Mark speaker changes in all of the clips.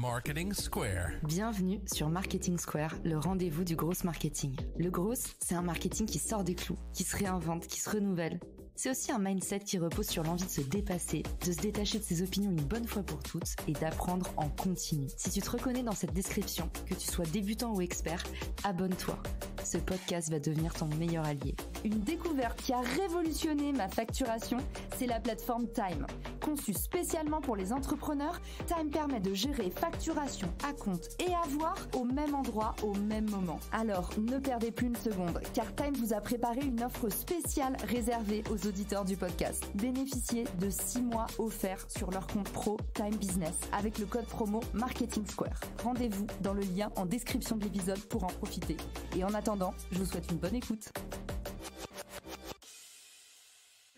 Speaker 1: Marketing Square.
Speaker 2: Bienvenue sur Marketing Square, le rendez-vous du gros marketing. Le gros, c'est un marketing qui sort des clous, qui se réinvente, qui se renouvelle. C'est aussi un mindset qui repose sur l'envie de se dépasser, de se détacher de ses opinions une bonne fois pour toutes et d'apprendre en continu. Si tu te reconnais dans cette description, que tu sois débutant ou expert, abonne-toi. Ce podcast va devenir ton meilleur allié. Une découverte qui a révolutionné ma facturation, c'est la plateforme Time. Conçue spécialement pour les entrepreneurs, Time permet de gérer facturation, acompte et avoir au même endroit, au même moment. Alors, ne perdez plus une seconde, car Time vous a préparé une offre spéciale réservée aux auditeurs du podcast. Bénéficiez de 6 mois offerts sur leur compte pro Time Business avec le code promo Marketing Square. Rendez-vous dans le lien en description de l'épisode pour en profiter. Et en attendant, je vous souhaite une bonne écoute.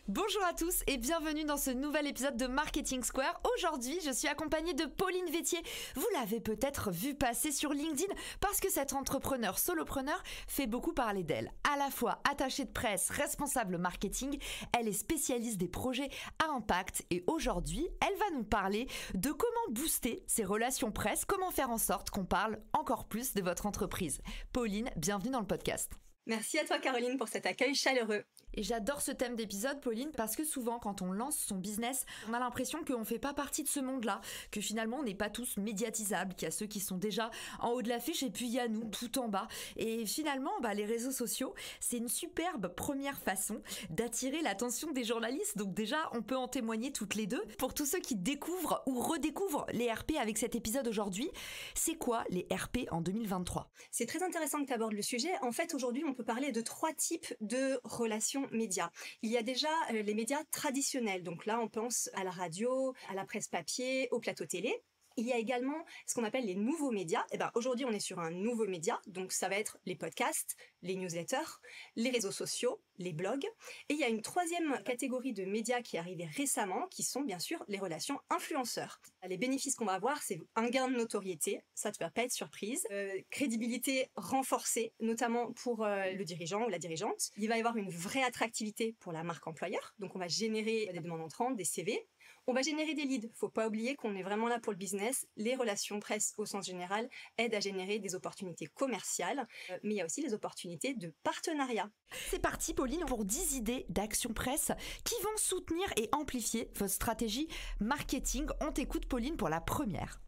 Speaker 2: Bonjour à tous et bienvenue dans ce nouvel épisode de Marketing Square. Aujourd'hui, je suis accompagnée de Pauline Vétier. Vous l'avez peut-être vu passer sur LinkedIn parce que cette entrepreneur solopreneur fait beaucoup parler d'elle. À la fois attachée de presse, responsable marketing, elle est spécialiste des projets à impact et aujourd'hui, elle va nous parler de comment booster ses relations presse, comment faire en sorte qu'on parle encore plus de votre entreprise. Pauline, bienvenue dans le podcast.
Speaker 3: Merci à toi Caroline pour cet accueil chaleureux.
Speaker 2: Et j'adore ce thème d'épisode, Pauline, parce que souvent, quand on lance son business, on a l'impression qu'on fait pas partie de ce monde-là, que finalement, on n'est pas tous médiatisables, qu'il y a ceux qui sont déjà en haut de l'affiche et puis il y a nous, tout en bas. Et finalement, les réseaux sociaux, c'est une superbe première façon d'attirer l'attention des journalistes. Donc déjà, on peut en témoigner toutes les deux. Pour tous ceux qui découvrent ou redécouvrent les RP avec cet épisode aujourd'hui, c'est quoi les RP en 2023 ?
Speaker 3: C'est très intéressant que tu abordes le sujet. En fait, aujourd'hui, on peut parler de 3 types de relations médias. Il y a déjà les médias traditionnels. Donc là, on pense à la radio, à la presse papier, au plateau télé. Il y a également ce qu'on appelle les nouveaux médias. Aujourd'hui, on est sur un nouveau média. Donc, ça va être les podcasts, les newsletters, les réseaux sociaux, les blogs. Et il y a une 3e catégorie de médias qui est arrivée récemment, qui sont bien sûr les relations influenceurs. Les bénéfices qu'on va avoir, c'est un gain de notoriété. Ça ne va pas être surprise. Crédibilité renforcée, notamment pour le dirigeant ou la dirigeante. Il va y avoir une vraie attractivité pour la marque employeur. Donc, on va générer des demandes entrantes, des CV. On va générer des leads. Faut pas oublier qu'on est vraiment là pour le business. Les relations presse au sens général aident à générer des opportunités commerciales, mais il y a aussi les opportunités de partenariat.
Speaker 2: C'est parti, Pauline, pour 10 idées d'action presse qui vont soutenir et amplifier votre stratégie marketing. On t'écoute, Pauline, pour la première.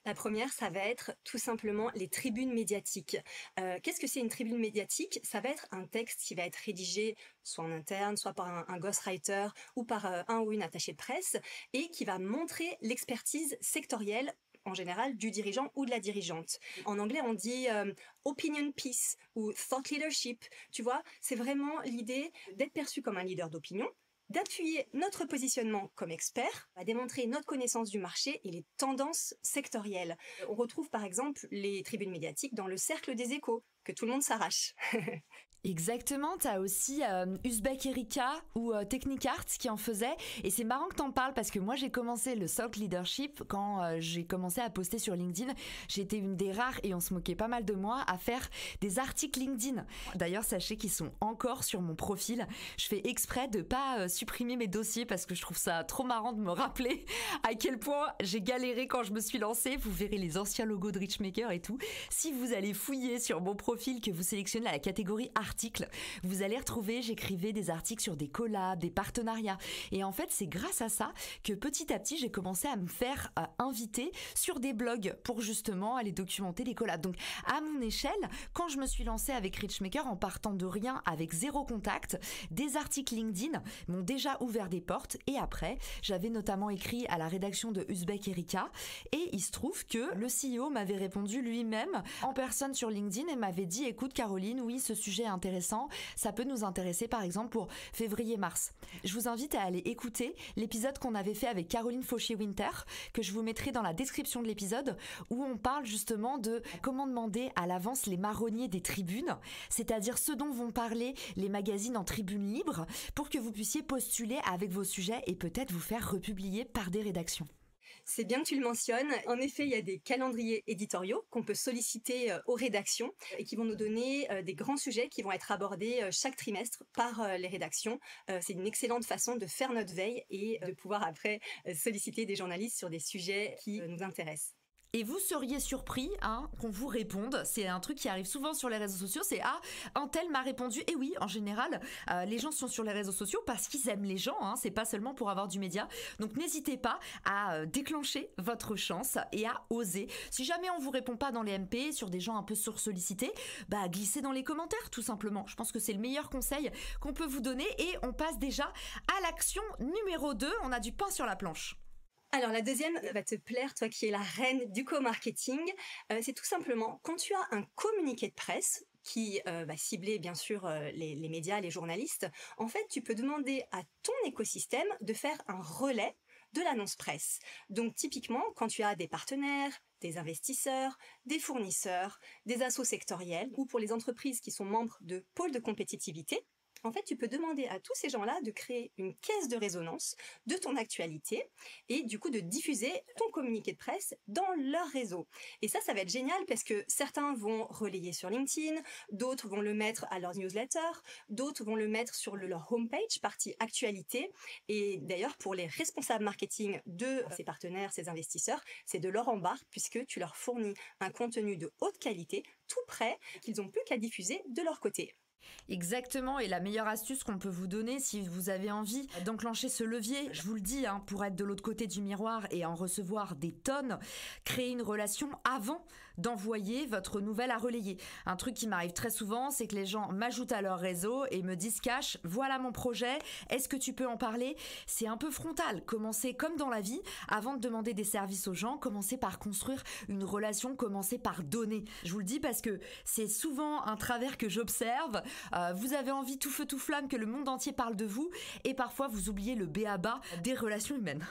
Speaker 3: La première, ça va être tout simplement les tribunes médiatiques. Qu'est-ce que c'est une tribune médiatique ? Ça va être un texte qui va être rédigé soit en interne, soit par un ghostwriter ou par un ou une attachée de presse et qui va montrer l'expertise sectorielle en général du dirigeant ou de la dirigeante. En anglais, on dit opinion piece ou thought leadership. Tu vois, c'est vraiment l'idée d'être perçu comme un leader d'opinion, d'appuyer notre positionnement comme expert, à démontrer notre connaissance du marché et les tendances sectorielles. On retrouve par exemple les tribunes médiatiques dans le cercle des échos, que tout le monde s'arrache.
Speaker 2: Exactement, t'as aussi Uzbek Erika ou Technicart qui en faisait et c'est marrant que t'en parles parce que moi j'ai commencé le thought leadership quand j'ai commencé à poster sur LinkedIn. J'étais une des rares et on se moquait pas mal de moi à faire des articles LinkedIn. D'ailleurs sachez qu'ils sont encore sur mon profil. Je fais exprès de pas supprimer mes dossiers parce que je trouve ça trop marrant de me rappeler à quel point j'ai galéré quand je me suis lancée. Vous verrez les anciens logos de Richmaker et tout. Si vous allez fouiller sur mon profil que vous sélectionnez à la catégorie articles, vous allez retrouver, j'écrivais des articles sur des collabs, des partenariats. Et en fait, c'est grâce à ça que petit à petit, j'ai commencé à me faire inviter sur des blogs pour justement aller documenter les collabs. Donc, à mon échelle, quand je me suis lancée avec Richmaker en partant de rien, avec 0 contact, des articles LinkedIn m'ont déjà ouvert des portes. Et après, j'avais notamment écrit à la rédaction de Uzbek Erika. Et il se trouve que le CEO m'avait répondu lui-même en personne sur LinkedIn et m'avait dit, écoute Caroline, oui, ce sujet est intéressant, ça peut nous intéresser par exemple pour février-mars. Je vous invite à aller écouter l'épisode qu'on avait fait avec Caroline Fauchier-Winter, que je vous mettrai dans la description de l'épisode, où on parle justement de comment demander à l'avance les marronniers des tribunes, c'est-à-dire ce dont vont parler les magazines en tribune libre, pour que vous puissiez postuler avec vos sujets et peut-être vous faire republier par des rédactions.
Speaker 3: C'est bien que tu le mentionnes. En effet, il y a des calendriers éditoriaux qu'on peut solliciter aux rédactions et qui vont nous donner des grands sujets qui vont être abordés chaque trimestre par les rédactions. C'est une excellente façon de faire notre veille et de pouvoir après solliciter des journalistes sur des sujets qui nous intéressent.
Speaker 2: Et vous seriez surpris qu'on vous réponde. C'est un truc qui arrive souvent sur les réseaux sociaux. C'est un tel m'a répondu. Et oui, en général, les gens sont sur les réseaux sociaux parce qu'ils aiment les gens. C'est pas seulement pour avoir du média. Donc n'hésitez pas à déclencher votre chance et à oser. Si jamais on vous répond pas dans les MP, sur des gens un peu sursollicités, glissez dans les commentaires tout simplement. Je pense que c'est le meilleur conseil qu'on peut vous donner. Et on passe déjà à l'action numéro 2. On a du pain sur la planche.
Speaker 3: Alors la deuxième va te plaire, toi qui es la reine du co-marketing. C'est tout simplement quand tu as un communiqué de presse qui va cibler bien sûr les médias, les journalistes, en fait tu peux demander à ton écosystème de faire un relais de l'annonce presse. Donc typiquement quand tu as des partenaires, des investisseurs, des fournisseurs, des assos sectoriels ou pour les entreprises qui sont membres de pôles de compétitivité, en fait, tu peux demander à tous ces gens-là de créer une caisse de résonance de ton actualité et du coup de diffuser ton communiqué de presse dans leur réseau. Et ça va être génial parce que certains vont relayer sur LinkedIn, d'autres vont le mettre à leur newsletter, d'autres vont le mettre sur leur homepage, partie actualité. Et d'ailleurs, pour les responsables marketing de ces partenaires, ces investisseurs, c'est de l'or en barre puisque tu leur fournis un contenu de haute qualité, tout prêt, qu'ils n'ont plus qu'à diffuser de leur côté.
Speaker 2: Exactement, et la meilleure astuce qu'on peut vous donner si vous avez envie d'enclencher ce levier, je vous le dis, pour être de l'autre côté du miroir et en recevoir des tonnes, créer une relation avant d'envoyer votre nouvelle à relayer. Un truc qui m'arrive très souvent, c'est que les gens m'ajoutent à leur réseau et me disent cash, voilà mon projet, est-ce que tu peux en parler? C'est un peu frontal. Commencez comme dans la vie, avant de demander des services aux gens, commencez par construire une relation, commencez par donner. Je vous le dis parce que c'est souvent un travers que j'observe. Vous avez envie tout feu tout flamme que le monde entier parle de vous et parfois vous oubliez le b.a.-ba des relations humaines.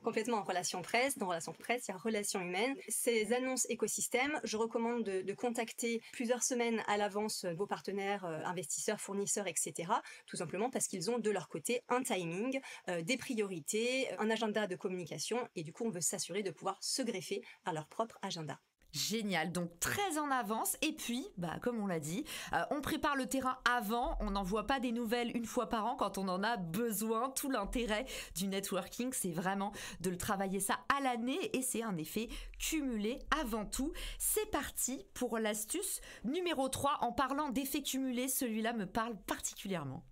Speaker 3: Complètement. En relation presse, dans relation presse, il y a relation humaine. Ces annonces écosystèmes, je recommande de contacter plusieurs semaines à l'avance vos partenaires, investisseurs, fournisseurs, etc. Tout simplement parce qu'ils ont de leur côté un timing, des priorités, un agenda de communication et du coup on veut s'assurer de pouvoir se greffer à leur propre agenda.
Speaker 2: Génial, donc très en avance et puis, comme on l'a dit, on prépare le terrain avant, on n'envoie pas des nouvelles une fois par an quand on en a besoin. Tout l'intérêt du networking, c'est vraiment de le travailler ça à l'année et c'est un effet cumulé avant tout. C'est parti pour l'astuce numéro 3. En parlant d'effet cumulé, celui-là me parle particulièrement.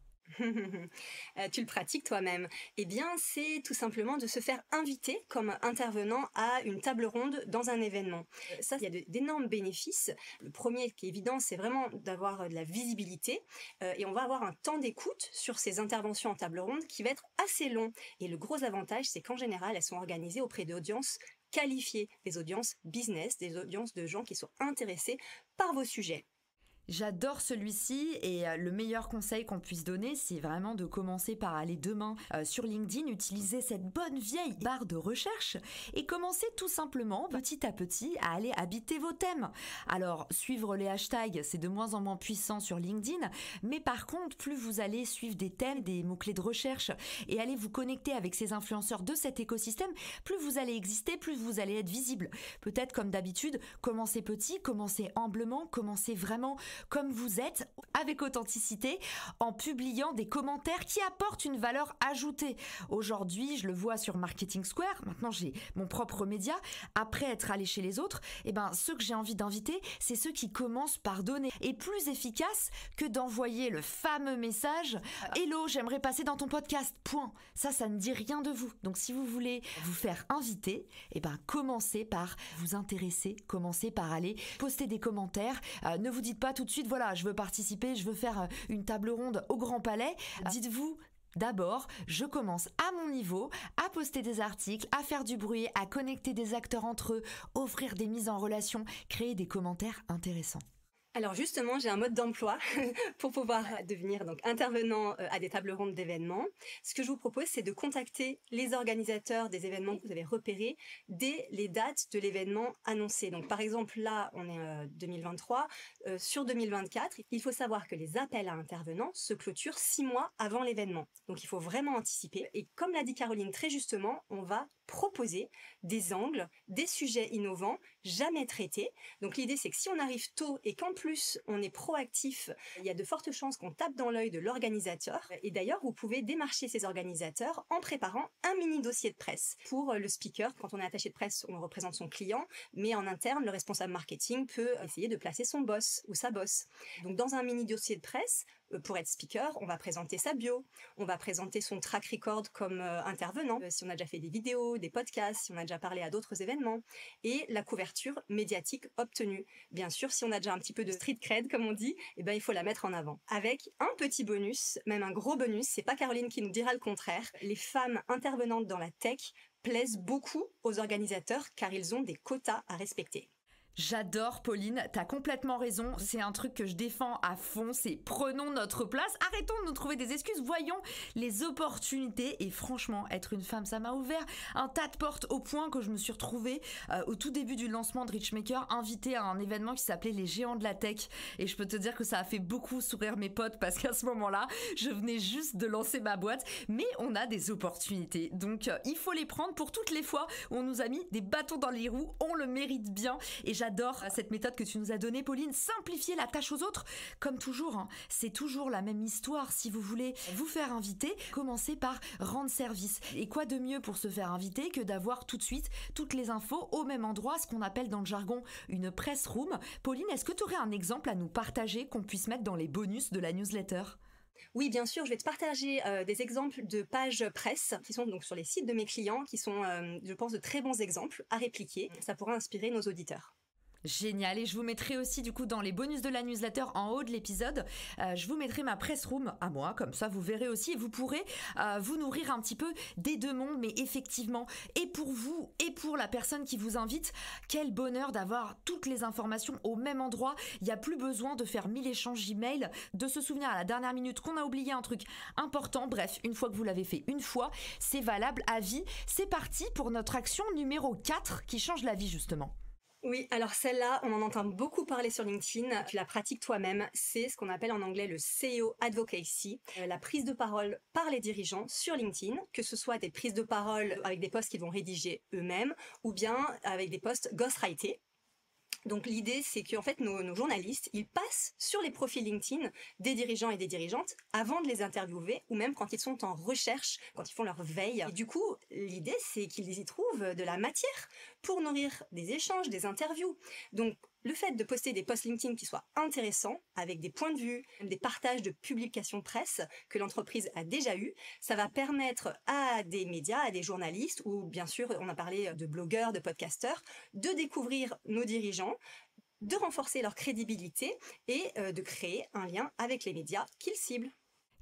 Speaker 3: Tu le pratiques toi-même. Eh bien, c'est tout simplement de se faire inviter comme intervenant à une table ronde dans un événement. Ça, il y a d'énormes bénéfices. Le premier qui est évident, c'est vraiment d'avoir de la visibilité et on va avoir un temps d'écoute sur ces interventions en table ronde qui va être assez long. Et le gros avantage, c'est qu'en général, elles sont organisées auprès d'audiences qualifiées, des audiences business, des audiences de gens qui sont intéressés par vos sujets.
Speaker 2: J'adore celui-ci et le meilleur conseil qu'on puisse donner, c'est vraiment de commencer par aller demain sur LinkedIn, utiliser cette bonne vieille barre de recherche et commencer tout simplement petit à petit à aller habiter vos thèmes. Alors, suivre les hashtags, c'est de moins en moins puissant sur LinkedIn, mais par contre, plus vous allez suivre des thèmes, des mots-clés de recherche et aller vous connecter avec ces influenceurs de cet écosystème, plus vous allez exister, plus vous allez être visible. Peut-être comme d'habitude, commencez petit, commencez humblement, commencez vraiment comme vous êtes, avec authenticité, en publiant des commentaires qui apportent une valeur ajoutée. Aujourd'hui, je le vois sur Marketing Square, maintenant j'ai mon propre média, après être allé chez les autres, ceux que j'ai envie d'inviter, c'est ceux qui commencent par donner. Et plus efficace que d'envoyer le fameux message « Hello, j'aimerais passer dans ton podcast, point ». Ça ne dit rien de vous. Donc si vous voulez vous faire inviter, commencez par vous intéresser, commencez par aller poster des commentaires. Ne vous dites pas tout de suite, voilà, je veux participer, je veux faire une table ronde au Grand Palais. Dites-vous, d'abord, je commence à mon niveau, à poster des articles, à faire du bruit, à connecter des acteurs entre eux, offrir des mises en relation, créer des commentaires intéressants.
Speaker 3: Alors justement, j'ai un mode d'emploi pour pouvoir devenir donc intervenant à des tables rondes d'événements. Ce que je vous propose, c'est de contacter les organisateurs des événements que vous avez repérés dès les dates de l'événement annoncé. Donc par exemple, là, on est 2023. Sur 2024, il faut savoir que les appels à intervenants se clôturent 6 mois avant l'événement. Donc il faut vraiment anticiper. Et comme l'a dit Caroline très justement, on va proposer des angles, des sujets innovants, jamais traités. Donc l'idée, c'est que si on arrive tôt et qu'en plus on est proactif, il y a de fortes chances qu'on tape dans l'œil de l'organisateur. Et d'ailleurs, vous pouvez démarcher ces organisateurs en préparant un mini dossier de presse. Pour le speaker, quand on est attaché de presse, on représente son client, mais en interne, le responsable marketing peut essayer de placer son boss ou sa boss. Donc dans un mini dossier de presse, pour être speaker, on va présenter sa bio, on va présenter son track record comme intervenant, si on a déjà fait des vidéos, des podcasts, si on a déjà parlé à d'autres événements, et la couverture médiatique obtenue. Bien sûr, si on a déjà un petit peu de street cred, comme on dit, eh ben, il faut la mettre en avant. Avec un petit bonus, même un gros bonus, c'est pas Caroline qui nous dira le contraire, les femmes intervenantes dans la tech plaisent beaucoup aux organisateurs car ils ont des quotas à respecter.
Speaker 2: J'adore Pauline, t'as complètement raison, c'est un truc que je défends à fond, c'est prenons notre place, arrêtons de nous trouver des excuses, voyons les opportunités et franchement, être une femme, ça m'a ouvert un tas de portes au point que je me suis retrouvée au tout début du lancement de Richmaker, invitée à un événement qui s'appelait les Géants de la Tech et je peux te dire que ça a fait beaucoup sourire mes potes parce qu'à ce moment-là, je venais juste de lancer ma boîte, mais on a des opportunités, donc il faut les prendre pour toutes les fois où on nous a mis des bâtons dans les roues, on le mérite bien et j'adore cette méthode que tu nous as donnée, Pauline. Simplifier la tâche aux autres. Comme toujours, c'est toujours la même histoire. Si vous voulez vous faire inviter, commencez par rendre service. Et quoi de mieux pour se faire inviter que d'avoir tout de suite toutes les infos au même endroit, ce qu'on appelle dans le jargon une press room. Pauline, est-ce que tu aurais un exemple à nous partager qu'on puisse mettre dans les bonus de la newsletter ?
Speaker 3: Oui, bien sûr, je vais te partager des exemples de pages presse qui sont donc sur les sites de mes clients, qui sont, je pense, de très bons exemples à répliquer. Ça pourra inspirer nos auditeurs.
Speaker 2: Génial, et je vous mettrai aussi du coup dans les bonus de la newsletter en haut de l'épisode, je vous mettrai ma press room à moi, comme ça vous verrez aussi et vous pourrez vous nourrir un petit peu des deux mondes, mais effectivement, et pour vous et pour la personne qui vous invite, quel bonheur d'avoir toutes les informations au même endroit, il n'y a plus besoin de faire 1000 échanges email, de se souvenir à la dernière minute qu'on a oublié un truc important, bref, une fois que vous l'avez fait une fois, c'est valable à vie, c'est parti pour notre action numéro 4 qui change la vie justement.
Speaker 3: Oui, alors celle-là, on en entend beaucoup parler sur LinkedIn, tu la pratiques toi-même, c'est ce qu'on appelle en anglais le SEO Advocacy, la prise de parole par les dirigeants sur LinkedIn, que ce soit des prises de parole avec des posts qu'ils vont rédiger eux-mêmes, ou bien avec des posts ghostwrités. Donc l'idée, c'est qu'en fait, nos journalistes, ils passent sur les profils LinkedIn des dirigeants et des dirigeantes avant de les interviewer ou même quand ils sont en recherche, quand ils font leur veille. Et du coup, l'idée, c'est qu'ils y trouvent de la matière pour nourrir des échanges, des interviews. Donc, le fait de poster des posts LinkedIn qui soient intéressants, avec des points de vue, des partages de publications presse que l'entreprise a déjà eu, ça va permettre à des médias, à des journalistes, ou bien sûr, on a parlé de blogueurs, de podcasteurs, de découvrir nos dirigeants, de renforcer leur crédibilité et de créer un lien avec les médias qu'ils ciblent.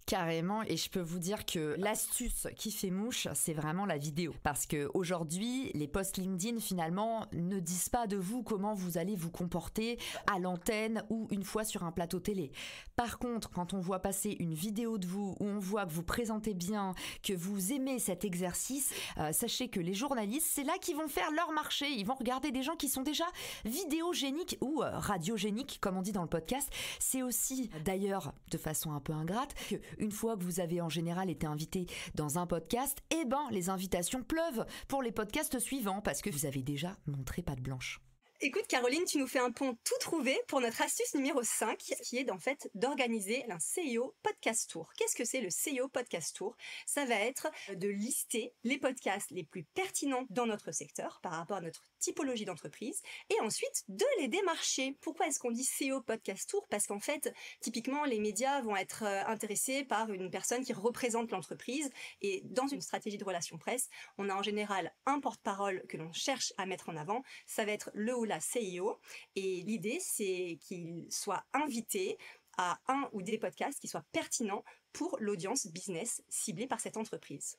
Speaker 2: Carrément, et je peux vous dire que l'astuce qui fait mouche, c'est vraiment la vidéo. Parce que aujourd'hui, les posts LinkedIn finalement ne disent pas de vous comment vous allez vous comporter à l'antenne ou une fois sur un plateau télé. Par contre, quand on voit passer une vidéo de vous où on voit que vous présentez bien, que vous aimez cet exercice, sachez que les journalistes, c'est là qu'ils vont faire leur marché. Ils vont regarder des gens qui sont déjà vidéogéniques ou radiogéniques, comme on dit dans le podcast. C'est aussi, d'ailleurs, de façon un peu ingrate, que une fois que vous avez en général été invité dans un podcast, eh ben les invitations pleuvent pour les podcasts suivants parce que vous avez déjà montré patte blanche.
Speaker 3: Écoute Caroline, tu nous fais un pont tout trouvé pour notre astuce numéro 5 qui est en fait d'organiser un SEO Podcast Tour. Qu'est-ce que c'est le SEO Podcast Tour ? Ça va être de lister les podcasts les plus pertinents dans notre secteur par rapport à notre typologie d'entreprise et ensuite de les démarcher. Pourquoi est-ce qu'on dit SEO Podcast Tour ? Parce qu'en fait, typiquement, les médias vont être intéressés par une personne qui représente l'entreprise et dans une stratégie de relations presse, on a en général un porte-parole que l'on cherche à mettre en avant. Ça va être le ou la CEO et l'idée c'est qu'il soit invité à un ou des podcasts qui soient pertinents pour l'audience business ciblée par cette entreprise.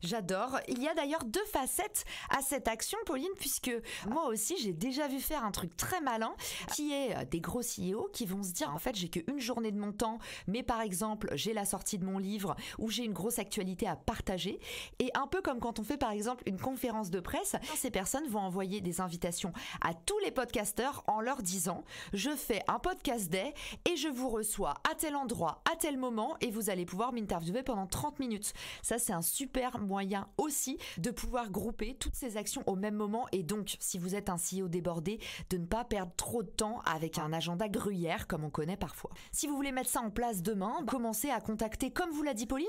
Speaker 2: J'adore. Il y a d'ailleurs 2 facettes à cette action, Pauline, puisque moi aussi, j'ai déjà vu faire un truc très malin, qui est des gros CEO qui vont se dire, en fait, j'ai qu'une journée de mon temps, mais par exemple, j'ai la sortie de mon livre ou j'ai une grosse actualité à partager. Et un peu comme quand on fait, par exemple, une conférence de presse, ces personnes vont envoyer des invitations à tous les podcasteurs en leur disant, je fais un podcast day et je vous reçois à tel endroit, à tel moment, et vous allez pouvoir m'interviewer pendant 30 minutes. Ça, c'est un super super moyen aussi de pouvoir grouper toutes ces actions au même moment et donc, si vous êtes un CEO débordé, de ne pas perdre trop de temps avec un agenda gruyère comme on connaît parfois. Si vous voulez mettre ça en place demain, commencez à contacter, comme vous l'a dit Pauline,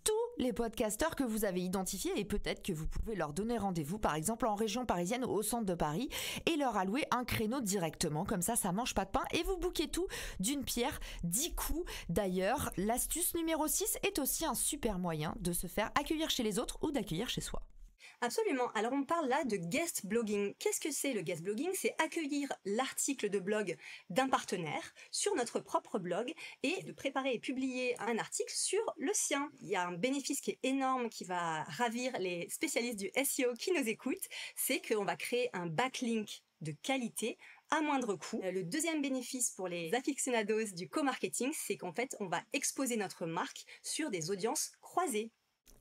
Speaker 2: tous les podcasteurs que vous avez identifiés et peut-être que vous pouvez leur donner rendez-vous par exemple en région parisienne ou au centre de Paris et leur allouer un créneau directement, comme ça mange pas de pain et vous bouquez tout d'une pierre 10 coups. D'ailleurs, l'astuce numéro 6 est aussi un super moyen de se faire accueillir chez les autres ou d'accueillir chez soi.
Speaker 3: Absolument. Alors on parle là de guest blogging. Qu'est-ce que c'est le guest blogging? C'est accueillir l'article de blog d'un partenaire sur notre propre blog et de préparer et publier un article sur le sien. Il y a un bénéfice qui est énorme qui va ravir les spécialistes du SEO qui nous écoutent, c'est qu'on va créer un backlink de qualité à moindre coût. Le deuxième bénéfice pour les aficionados du co-marketing, c'est qu'en fait, on va exposer notre marque sur des audiences croisées.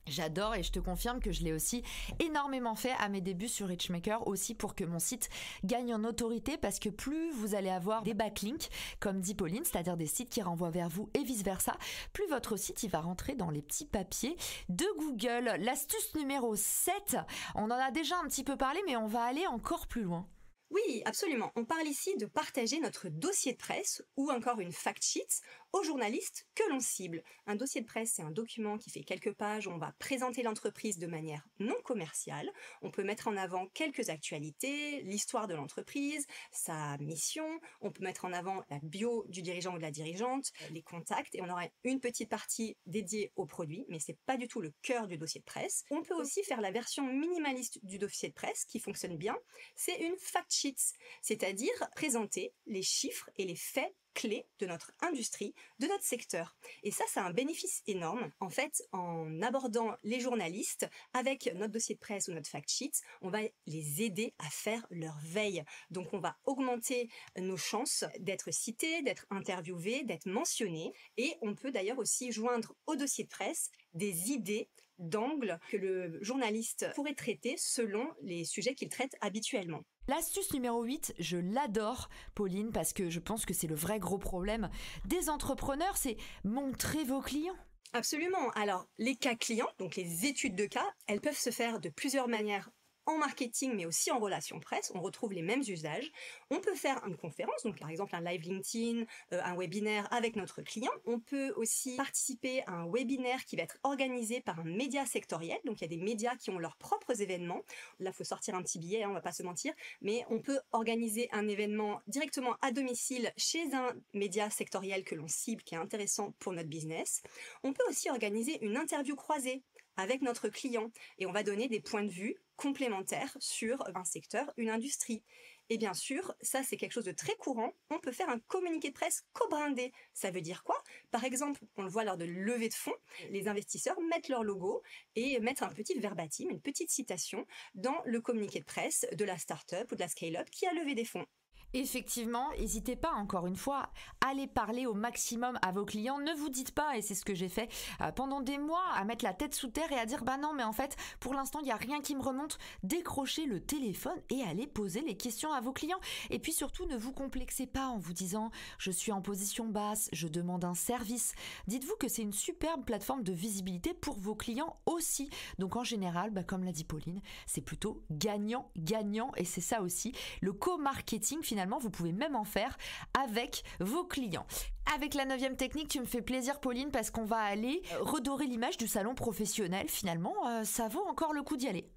Speaker 2: J'adore et je te confirme que je l'ai aussi énormément fait à mes débuts sur Richmaker aussi pour que mon site gagne en autorité parce que plus vous allez avoir des backlinks, comme dit Pauline, c'est-à-dire des sites qui renvoient vers vous et vice-versa, plus votre site il va rentrer dans les petits papiers de Google. L'astuce numéro 7, on en a déjà un petit peu parlé mais on va aller encore plus loin.
Speaker 3: Oui, absolument. On parle ici de partager notre dossier de presse ou encore une fact sheet aux journalistes que l'on cible. Un dossier de presse, c'est un document qui fait quelques pages où on va présenter l'entreprise de manière non commerciale. On peut mettre en avant quelques actualités, l'histoire de l'entreprise, sa mission. On peut mettre en avant la bio du dirigeant ou de la dirigeante, les contacts et on aura une petite partie dédiée au produit, mais c'est pas du tout le cœur du dossier de presse. On peut aussi faire la version minimaliste du dossier de presse qui fonctionne bien. C'est une fact sheets, c'est-à-dire présenter les chiffres et les faits clés de notre industrie, de notre secteur. Et ça a un bénéfice énorme. En fait, en abordant les journalistes avec notre dossier de presse ou notre fact sheet, on va les aider à faire leur veille. Donc, on va augmenter nos chances d'être cités, d'être interviewés, d'être mentionnés. Et on peut d'ailleurs aussi joindre au dossier de presse des idées d'angles que le journaliste pourrait traiter selon les sujets qu'il traite habituellement.
Speaker 2: L'astuce numéro 8, je l'adore, Pauline, parce que je pense que c'est le vrai gros problème des entrepreneurs, c'est montrer vos clients.
Speaker 3: Absolument. Alors, les cas clients, donc les études de cas, elles peuvent se faire de plusieurs manières en marketing, mais aussi en relations presse. On retrouve les mêmes usages. On peut faire une conférence, donc par exemple un live LinkedIn, un webinaire avec notre client. On peut aussi participer à un webinaire qui va être organisé par un média sectoriel. Donc il y a des médias qui ont leurs propres événements. Là, il faut sortir un petit billet, on va pas se mentir, mais on peut organiser un événement directement à domicile chez un média sectoriel que l'on cible, qui est intéressant pour notre business. On peut aussi organiser une interview croisée avec notre client et on va donner des points de vue complémentaires sur un secteur, une industrie. Et bien sûr, ça c'est quelque chose de très courant, on peut faire un communiqué de presse co-brandé. Ça veut dire quoi? Par exemple, on le voit lors de levée de fonds, les investisseurs mettent leur logo et mettent un petit verbatim, une petite citation dans le communiqué de presse de la start-up ou de la scale-up qui a levé des fonds.
Speaker 2: Effectivement, n'hésitez pas, encore une fois, à aller parler au maximum à vos clients. Ne vous dites pas, et c'est ce que j'ai fait pendant des mois, à mettre la tête sous terre et à dire bah non, mais en fait, pour l'instant, il n'y a rien qui me remonte. Décrochez le téléphone et allez poser les questions à vos clients. Et puis surtout, ne vous complexez pas en vous disant je suis en position basse, je demande un service. Dites-vous que c'est une superbe plateforme de visibilité pour vos clients aussi. Donc en général, comme l'a dit Pauline, c'est plutôt gagnant-gagnant et c'est ça aussi. Le co-marketing, finalement, vous pouvez même en faire avec vos clients. Avec la 9e technique, tu me fais plaisir, Pauline, parce qu'on va aller redorer l'image du salon professionnel. Finalement, ça vaut encore le coup d'y aller.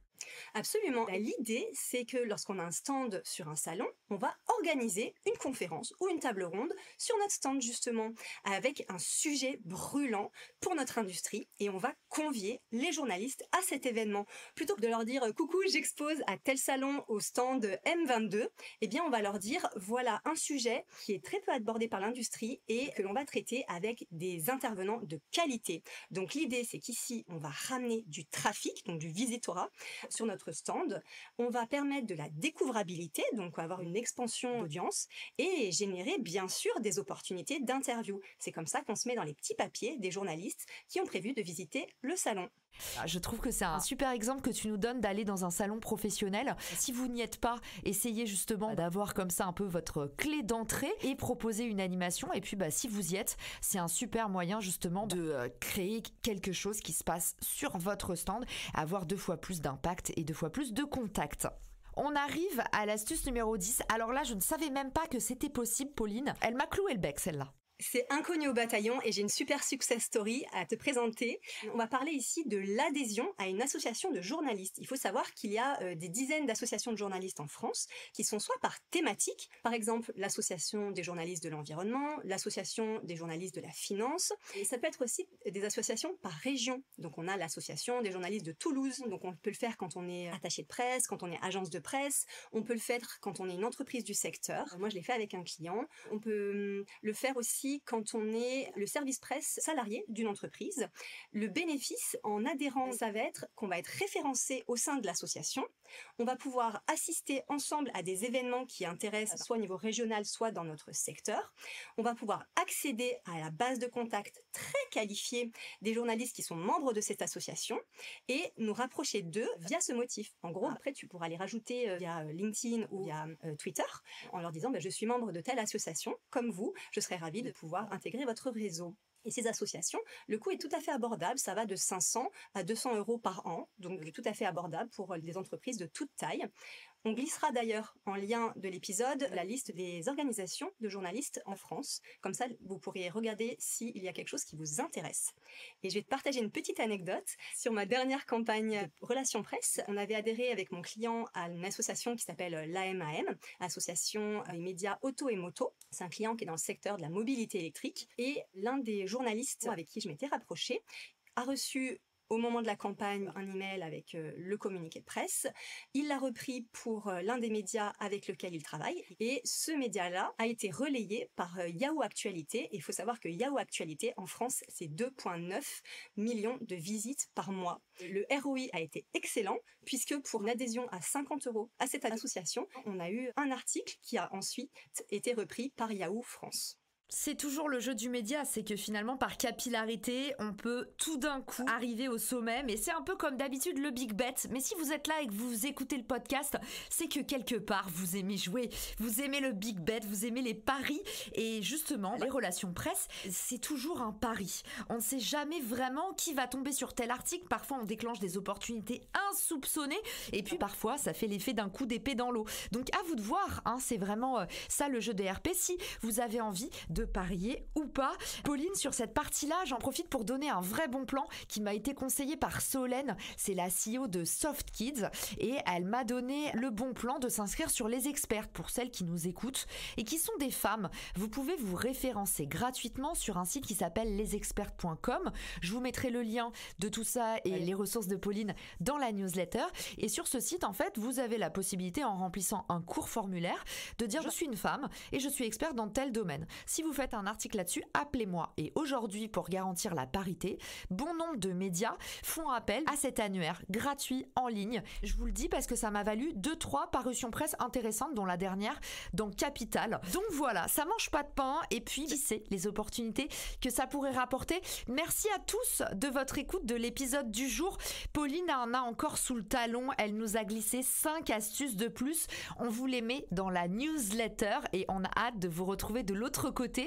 Speaker 3: Absolument. L'idée, c'est que lorsqu'on a un stand sur un salon, on va organiser une conférence ou une table ronde sur notre stand justement, avec un sujet brûlant pour notre industrie et on va convier les journalistes à cet événement. Plutôt que de leur dire « Coucou, j'expose à tel salon au stand M22 », eh bien on va leur dire « Voilà un sujet qui est très peu abordé par l'industrie et que l'on va traiter avec des intervenants de qualité ». Donc l'idée, c'est qu'ici, on va ramener du trafic, donc du visitorat, sur notre stand, on va permettre de la découvrabilité, donc on va avoir une expansion d'audience et générer bien sûr des opportunités d'interview. C'est comme ça qu'on se met dans les petits papiers des journalistes qui ont prévu de visiter le salon.
Speaker 2: Je trouve que c'est un super exemple que tu nous donnes d'aller dans un salon professionnel. Si vous n'y êtes pas, essayez justement d'avoir comme ça un peu votre clé d'entrée et proposer une animation. Et puis si vous y êtes, c'est un super moyen justement de créer quelque chose qui se passe sur votre stand, avoir 2 fois plus d'impact et 2 fois plus de contacts. On arrive à l'astuce numéro 10. Alors là, je ne savais même pas que c'était possible, Pauline. Elle m'a cloué le bec, celle-là.
Speaker 3: C'est inconnu au bataillon et j'ai une super success story à te présenter. On va parler ici de l'adhésion à une association de journalistes. Il faut savoir qu'il y a des dizaines d'associations de journalistes en France qui sont soit par thématique, par exemple l'association des journalistes de l'environnement, l'association des journalistes de la finance, et ça peut être aussi des associations par région. Donc on a l'association des journalistes de Toulouse, donc on peut le faire quand on est attaché de presse, quand on est agence de presse, on peut le faire quand on est une entreprise du secteur. Moi je l'ai fait avec un client. On peut le faire aussi quand on est le service presse salarié d'une entreprise. Le bénéfice en adhérant, ça va être qu'on va être référencé au sein de l'association. On va pouvoir assister ensemble à des événements qui intéressent soit au niveau régional, soit dans notre secteur. On va pouvoir accéder à la base de contacts très qualifiée des journalistes qui sont membres de cette association et nous rapprocher d'eux via ce motif. En gros, après, tu pourras les rajouter via LinkedIn ou via Twitter en leur disant je suis membre de telle association, comme vous, je serais ravie de pouvoir intégrer votre réseau. Et ces associations, le coût est tout à fait abordable, ça va de 500 à 200 € par an, donc tout à fait abordable pour des entreprises de toute taille. On glissera d'ailleurs en lien de l'épisode la liste des organisations de journalistes en France. Comme ça, vous pourriez regarder s'il y a quelque chose qui vous intéresse. Et je vais te partager une petite anecdote. Sur ma dernière campagne de relations presse, on avait adhéré avec mon client à une association qui s'appelle l'AMAM, Association des médias auto et moto. C'est un client qui est dans le secteur de la mobilité électrique. Et l'un des journalistes avec qui je m'étais rapprochée a reçu au moment de la campagne un email avec le communiqué de presse. Il l'a repris pour l'un des médias avec lequel il travaille et ce média-là a été relayé par Yahoo Actualité. Et il faut savoir que Yahoo Actualité en France, c'est 2,9 millions de visites par mois. Le ROI a été excellent puisque pour une adhésion à 50 € à cette association, on a eu un article qui a ensuite été repris par Yahoo France.
Speaker 2: C'est toujours le jeu du média, c'est que finalement par capillarité, on peut tout d'un coup arriver au sommet, mais c'est un peu comme d'habitude le big bet. Mais si vous êtes là et que vous écoutez le podcast, c'est que quelque part vous aimez jouer, vous aimez le big bet, vous aimez les paris. Et justement, les relations presse, c'est toujours un pari. On ne sait jamais vraiment qui va tomber sur tel article. Parfois on déclenche des opportunités insoupçonnées et puis parfois ça fait l'effet d'un coup d'épée dans l'eau. Donc à vous de voir, c'est vraiment ça le jeu des RP. Si vous avez envie de parier ou pas. Pauline, sur cette partie-là, j'en profite pour donner un vrai bon plan qui m'a été conseillé par Solène, c'est la CEO de Soft Kids, et elle m'a donné le bon plan de s'inscrire sur Les Expertes pour celles qui nous écoutent et qui sont des femmes. Vous pouvez vous référencer gratuitement sur un site qui s'appelle lesexpertes.com. Je vous mettrai le lien de tout ça et les ressources de Pauline dans la newsletter. Et sur ce site, en fait, vous avez la possibilité, en remplissant un court formulaire, de dire je suis une femme et je suis experte dans tel domaine. Si vous faites un article là-dessus, appelez-moi. Et aujourd'hui, pour garantir la parité, bon nombre de médias font appel à cet annuaire gratuit en ligne. Je vous le dis parce que ça m'a valu 2-3 parutions presse intéressantes, dont la dernière dans Capital. Donc voilà, ça mange pas de pain et puis qui sait les opportunités que ça pourrait rapporter. Merci à tous de votre écoute de l'épisode du jour. Pauline en a encore sous le talon. Elle nous a glissé 5 astuces de plus. On vous les met dans la newsletter et on a hâte de vous retrouver de l'autre côté.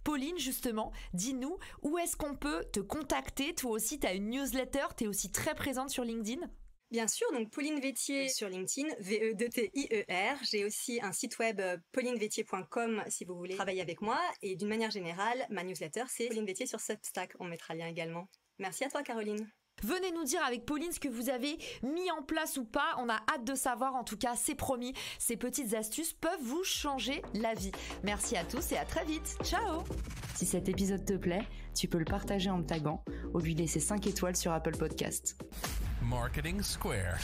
Speaker 2: Pauline, justement, dis-nous où est-ce qu'on peut te contacter. Toi aussi, tu as une newsletter, tu es aussi très présente sur LinkedIn.
Speaker 3: Bien sûr, donc Pauline Vétier sur LinkedIn, V-E-2-T-I-E-R. J'ai aussi un site web paulinevétier.com si vous voulez travailler avec moi. Et d'une manière générale, ma newsletter, c'est Pauline Vétier sur Substack. On mettra le lien également. Merci à toi, Caroline.
Speaker 2: Venez nous dire avec Pauline ce que vous avez mis en place ou pas. On a hâte de savoir. En tout cas, c'est promis. Ces petites astuces peuvent vous changer la vie. Merci à tous et à très vite. Ciao! Si cet épisode te plaît, tu peux le partager en me taguant ou lui laisser 5 étoiles sur Apple Podcast.
Speaker 1: Marketing Square.